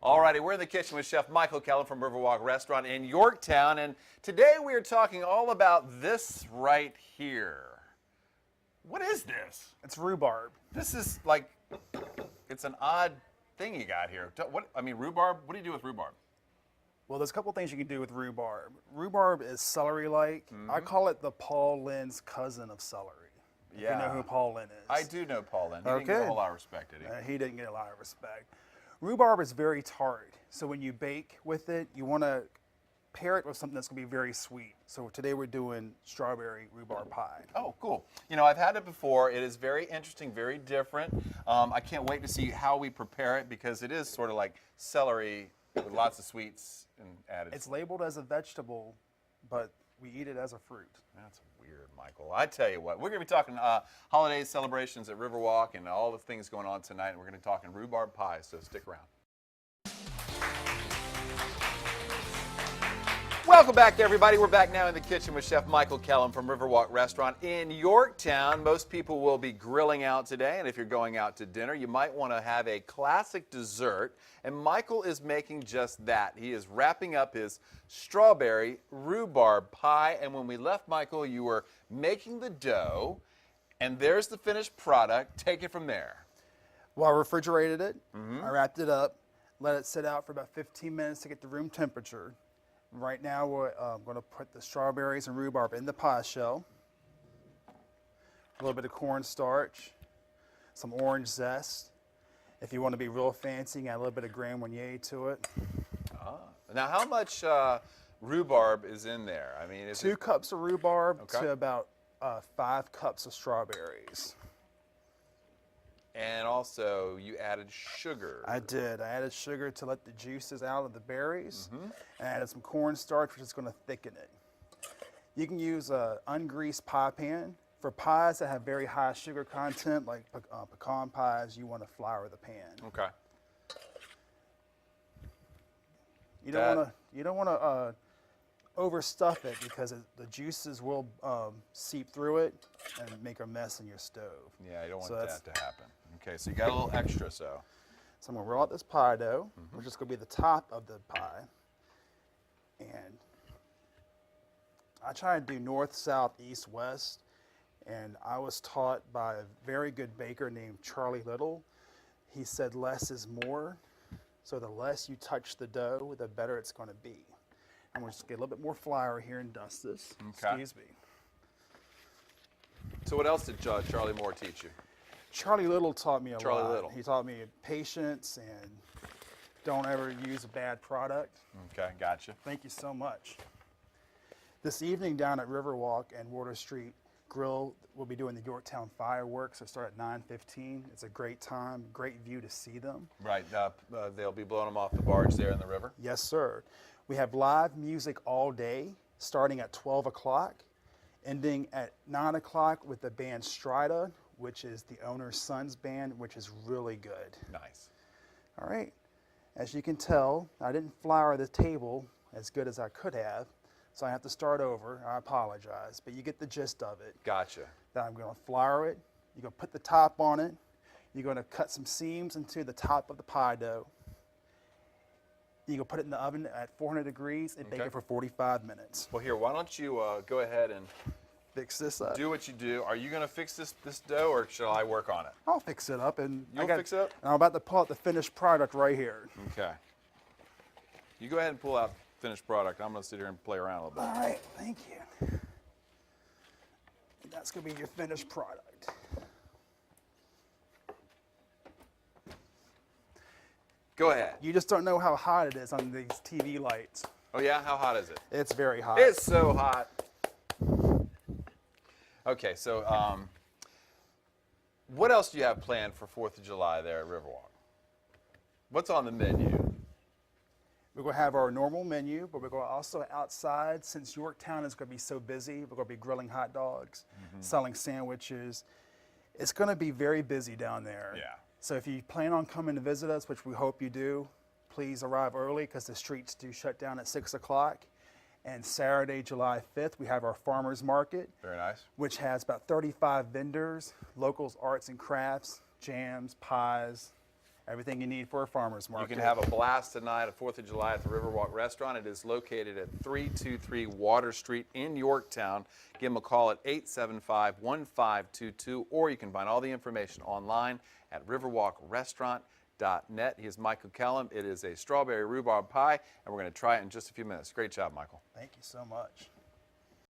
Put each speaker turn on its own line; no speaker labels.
Alrighty, we're in the kitchen with Chef Michael Kellum from Riverwalk Restaurant in Yorktown, and today we are talking all about this right here. What is this?
It's rhubarb.
This is like, it's an odd thing you got here. Rhubarb, what do you do with rhubarb?
Well, there's a couple things you can do with rhubarb. Rhubarb is celery-like. I call it the Paul Lynn's cousin of celery.
Yeah.
You know who Paul Lynn is.
I do know Paul Lynn. He didn't get a whole lot of respect, did he?
He didn't get a lot of respect. Rhubarb is very tart, so when you bake with it, you want to pair it with something that's going to be very sweet. So today we're doing strawberry rhubarb pie.
Oh, cool. You know, I've had it before. It is very interesting, very different. I can't wait to see how we prepare it because it is sort of like celery with lots of sweets and added.
It's labeled as a vegetable, but we eat it as a fruit.
That's weird, Michael. I tell you what, we're going to be talking holiday celebrations at Riverwalk and all the things going on tonight, and we're going to be talking rhubarb pie, so stick around. Welcome back, everybody. We're back now in the kitchen with Chef Michael Kellum from Riverwalk Restaurant in Yorktown. Most people will be grilling out today, and if you're going out to dinner, you might want to have a classic dessert, and Michael is making just that. He is wrapping up his strawberry rhubarb pie, and when we left, Michael, you were making the dough, and there's the finished product. Take it from there.
Well, I refrigerated it. I wrapped it up, let it sit out for about 15 minutes to get to room temperature. Right now, we're going to put the strawberries and rhubarb in the pie shell. A little bit of cornstarch, some orange zest. If you want to be real fancy, add a little bit of Grand Marnier to it.
Now, how much rhubarb is in there? I mean, is
2 cups of rhubarb
Okay.
to about 5 cups of strawberries.
And also, you added sugar.
I did. I added sugar to let the juices out of the berries. And I added some cornstarch, which is going to thicken it. You can use an ungreased pie pan. For pies that have very high sugar content, like pecan pies, you want to flour the pan.
Okay.
You don't want to overstuff it because the juices will seep through it and make a mess in your stove.
Yeah, you don't want that to happen. Okay, so you got a little extra, so.
So I'm going to roll out this pie dough, which is going to be the top of the pie. And I try to do north, south, east, west. And I was taught by a very good baker named Charlie Little. He said less is more. So the less you touch the dough, the better it's going to be. I'm going to just get a little bit more flour here and dust this.
Okay.
Excuse me.
So what else did Charlie Moore teach you?
Charlie Little taught me a lot.
Charlie Little.
He taught me patience and don't ever use a bad product.
Okay, gotcha.
Thank you so much. This evening down at Riverwalk and Water Street Grill, we'll be doing the Yorktown fireworks. They start at 9:15. It's a great time, great view to see them.
Right, they'll be blowing them off the barge there in the river?
Yes, sir. We have live music all day, starting at 12 o'clock, ending at 9 o'clock with the band Strida, which is the owner's son's band, which is really good.
Nice.
All right. As you can tell, I didn't flour the table as good as I could have, so I have to start over. I apologize, but you get the gist of it.
Gotcha.
Then I'm going to flour it. You're going to put the top on it. You're going to cut some seams into the top of the pie dough. You're going to put it in the oven at 400 degrees and bake it for 45 minutes.
Well, here, why don't you go ahead and
Fix this up.
do what you do. Are you going to fix this dough, or shall I work on it?
I'll fix it up. And
You'll fix it up?
And I'm about to pull out the finished product right here.
Okay. You go ahead and pull out finished product. I'm going to sit here and play around a little bit.
All right, thank you. And that's going to be your finished product.
Go ahead.
You just don't know how hot it is on these TV lights.
Oh, yeah? How hot is it?
It's very hot.
It's so hot. Okay, so what else do you have planned for 4th of July there at Riverwalk? What's on the menu?
We're going to have our normal menu, but we're going to also outside, since Yorktown is going to be so busy, we're going to be grilling hot dogs, selling sandwiches. It's going to be very busy down there.
Yeah.
So if you plan on coming to visit us, which we hope you do, please arrive early because the streets do shut down at 6 o'clock. And Saturday, July 5th, we have our farmers market.
Very nice.
Which has about 35 vendors, locals, arts and crafts, jams, pies, everything you need for a farmer's
You
market.
can have a blast tonight at 4th of July at the Riverwalk Restaurant. It is located at 323 Water Street in Yorktown. Give them a call at 875-1522, or you can find all the information online at riverwalkrestaurant.net. He is Michael Kellum. It is a strawberry rhubarb pie, and we're going to try it in just a few minutes. Great job, Michael.
Thank you so much.